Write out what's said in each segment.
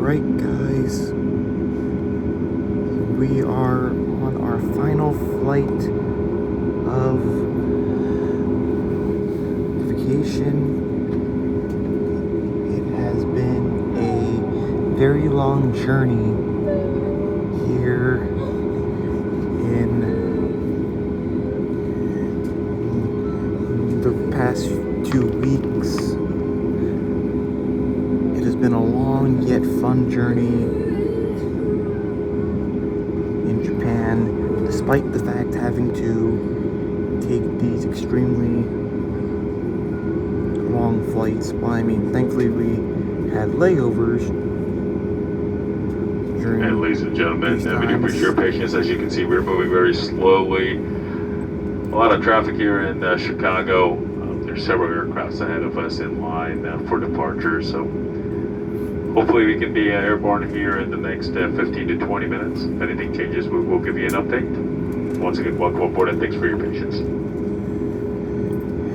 Alright guys, we are on our final flight of vacation. It has been a very long journey here in the past 2 weeks. It has been a long yet fun journey in Japan, despite the fact having to take these extremely long flights. Well, I mean, thankfully we had layovers during and ladies and gentlemen, these we do appreciate your patience. As you can see, we're moving very slowly. A lot of traffic here in Chicago. There's several aircrafts ahead of us in line for departure, so hopefully we can be airborne here in the next 15 to 20 minutes. If anything changes, we will give you an update. Once again, welcome aboard and thanks for your patience.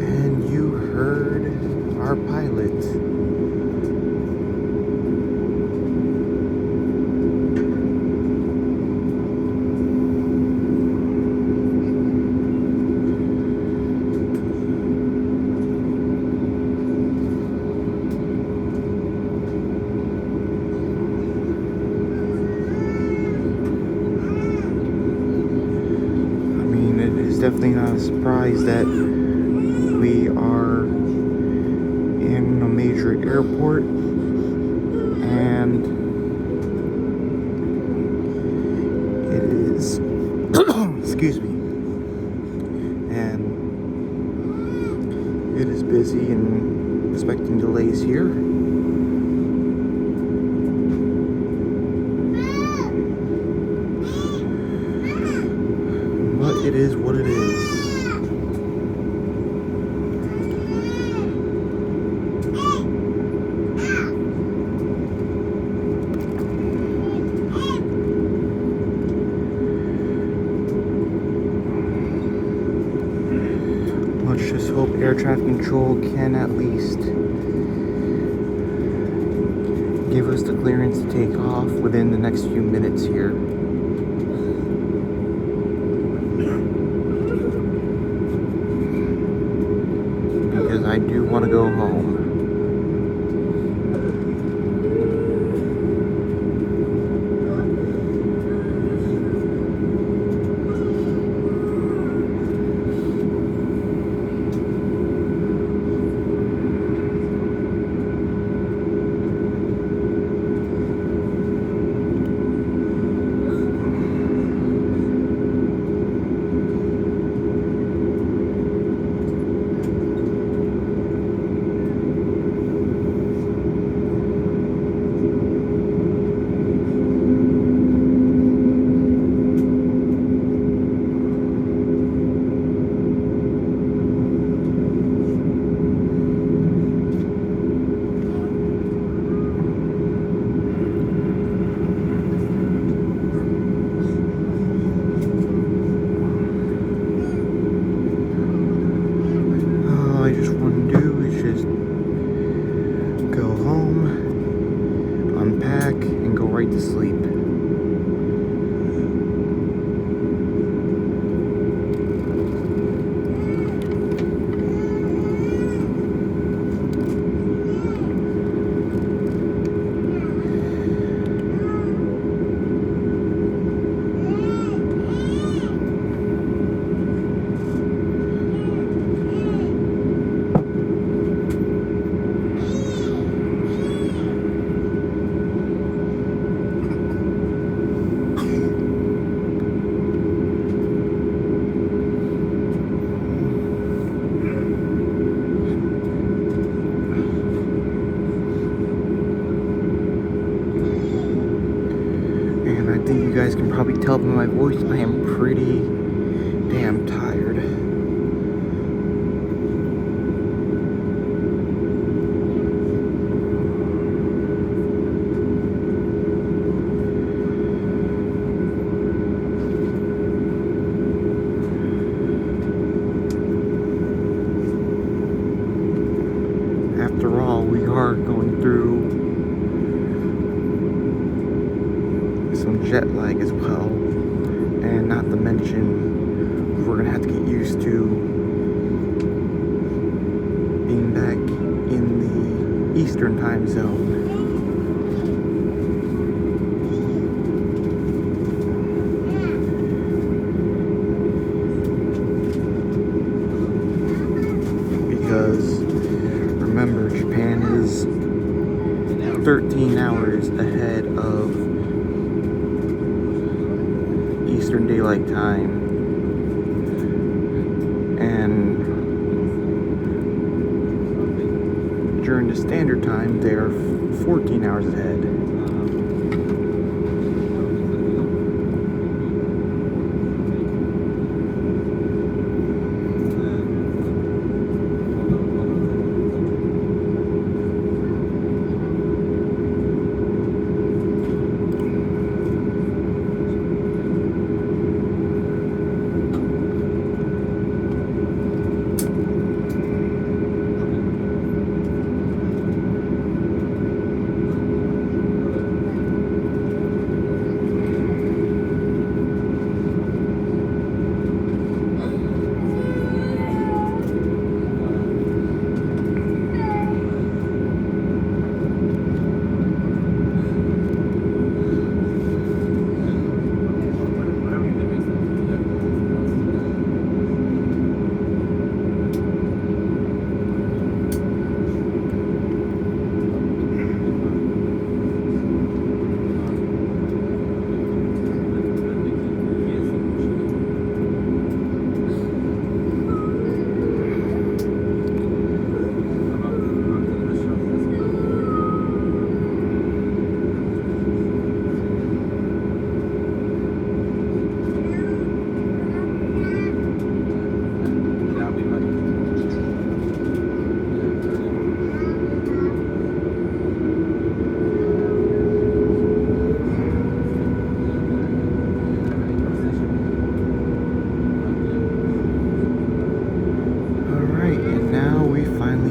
And you heard our pilot. Definitely not a surprise that we are in a major airport, and it is excuse me, and it is busy and expecting delays here. But it is what it is. Let's just hope air traffic control can at least give us the clearance to take off within the next few minutes here. Because I do want to go home. And go right to sleep. I think you guys can probably tell by my voice I am pretty damn tired. After all, we are going through jet lag as well. And not to mention, we're gonna have to get used to being back in the Eastern time zone. Because remember, Japan is 13 hours ahead of Eastern Daylight Time, and during the standard time they are 14 hours ahead.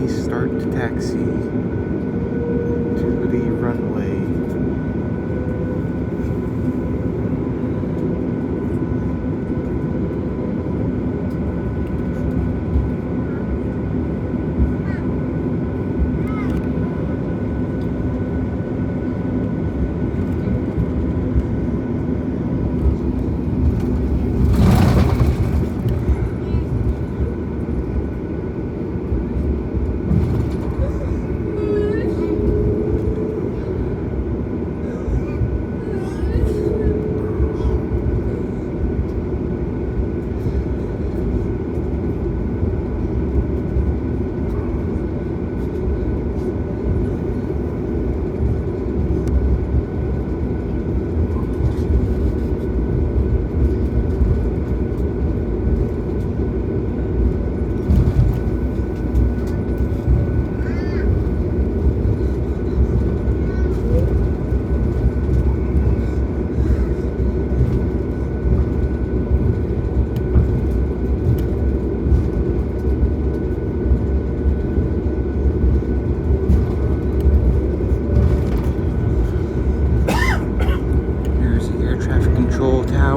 Start to taxi to the runway.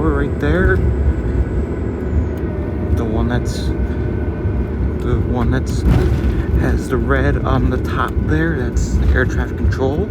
Right there, the one that's has the red on the top there, that's air traffic control.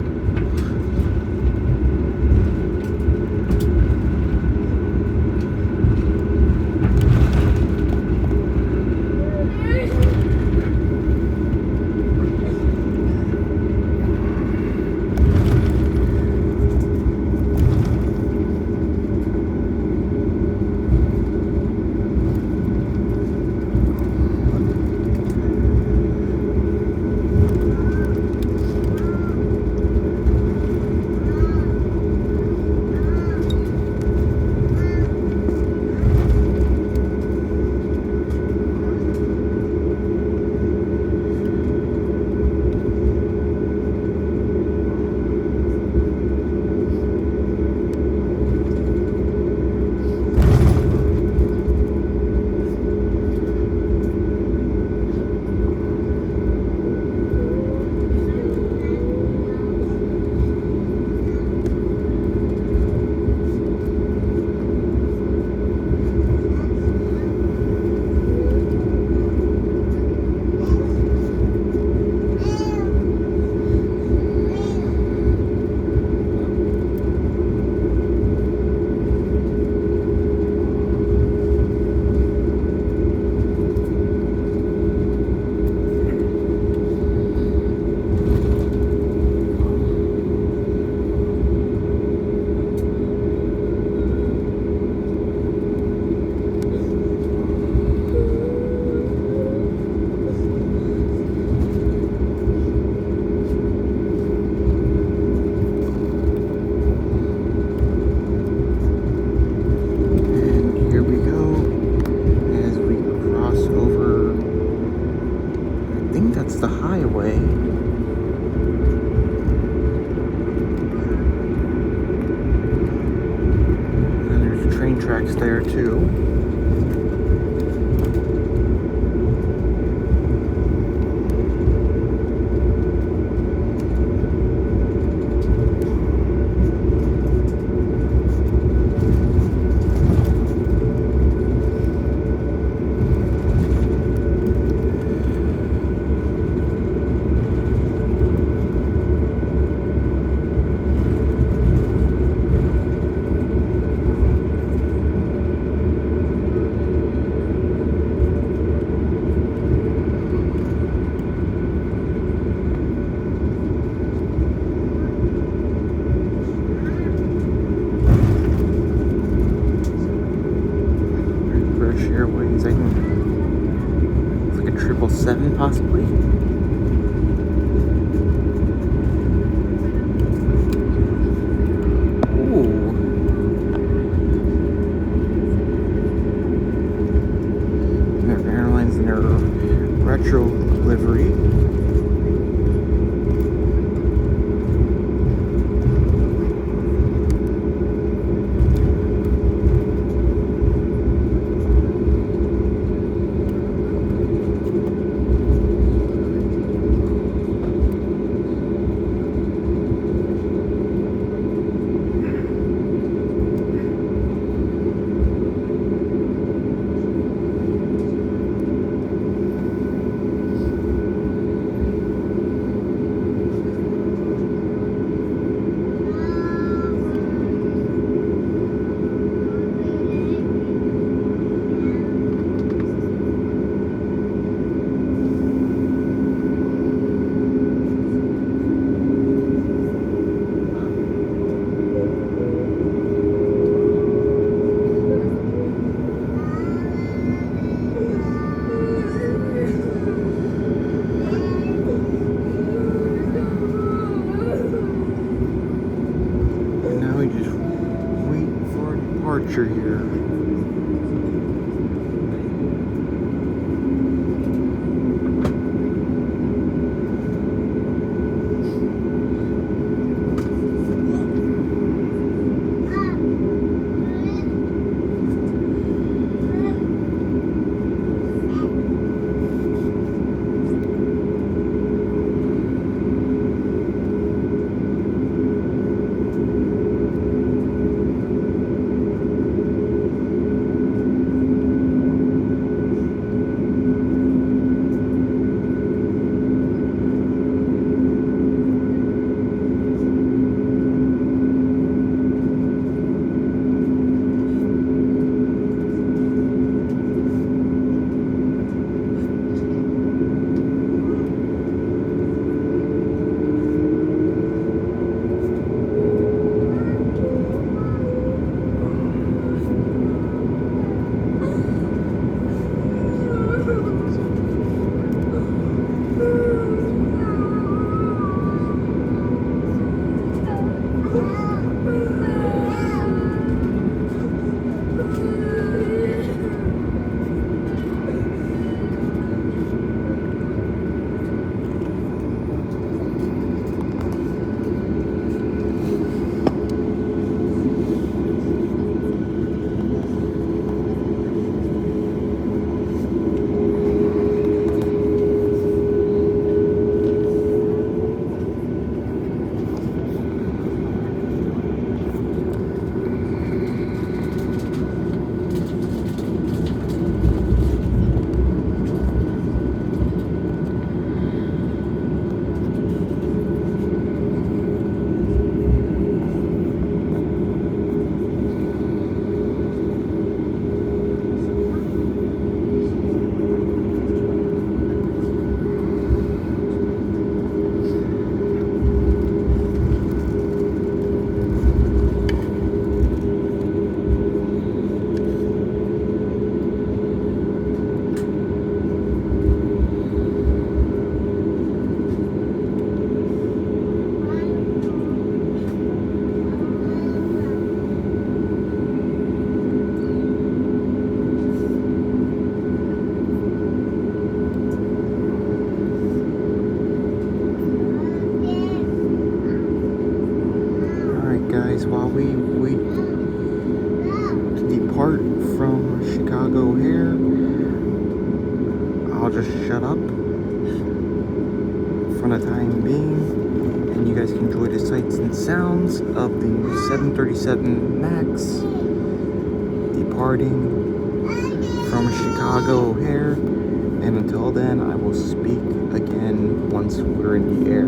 lights there too. Airways, I think it's like a 777 possibly. Ooh. American Airlines in their retro livery. Departure here. While we wait to depart I'll just shut up for the time being, and you guys can enjoy the sights and sounds of the 737 MAX departing from Chicago O'Hare. And until then, I will speak again once we're in the air.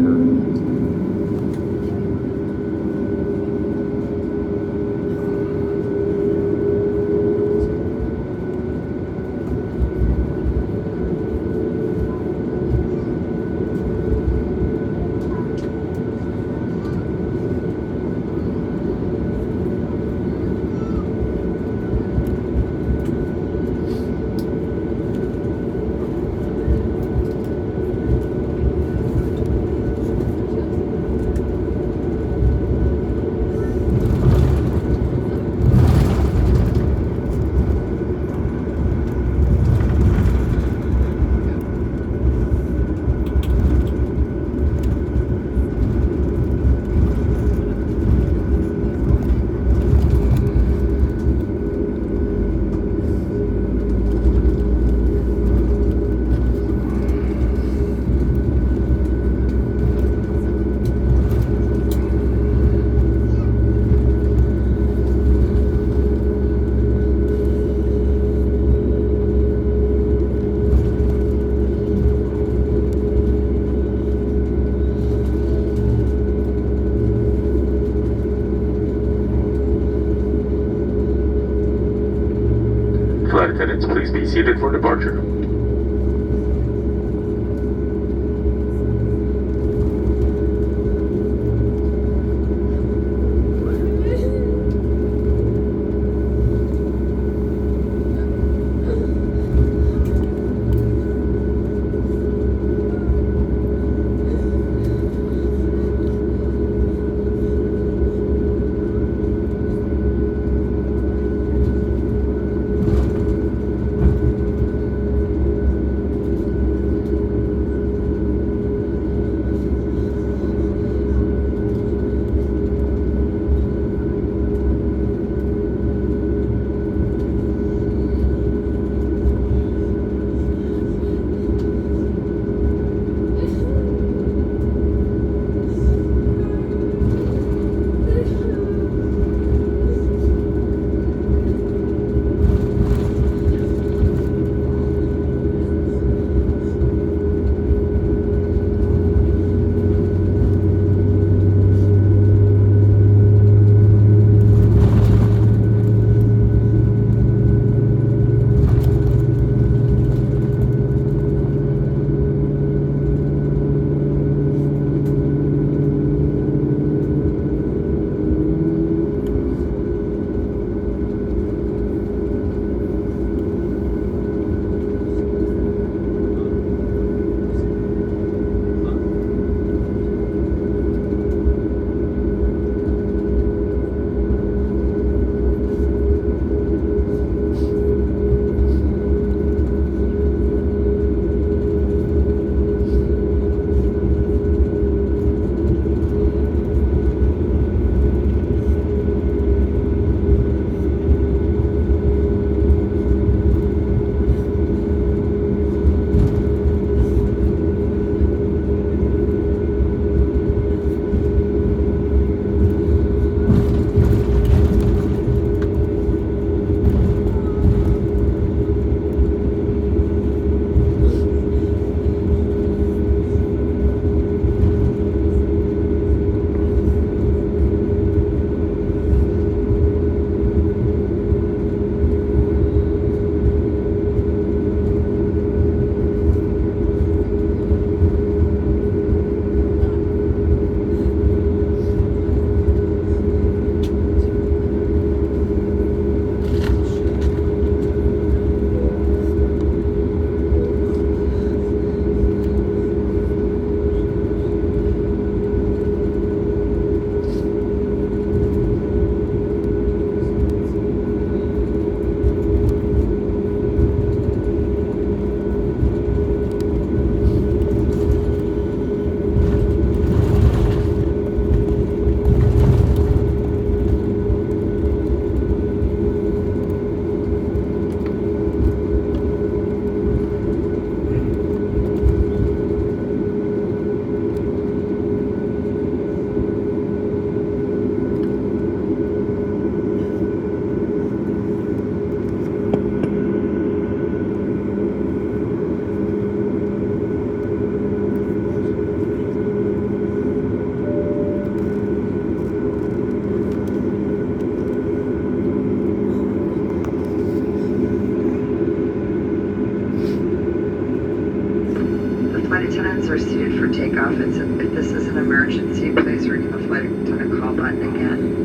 Flight attendants, please be seated for departure. aircraft. If this is an emergency, please ring the flight attendant call button again.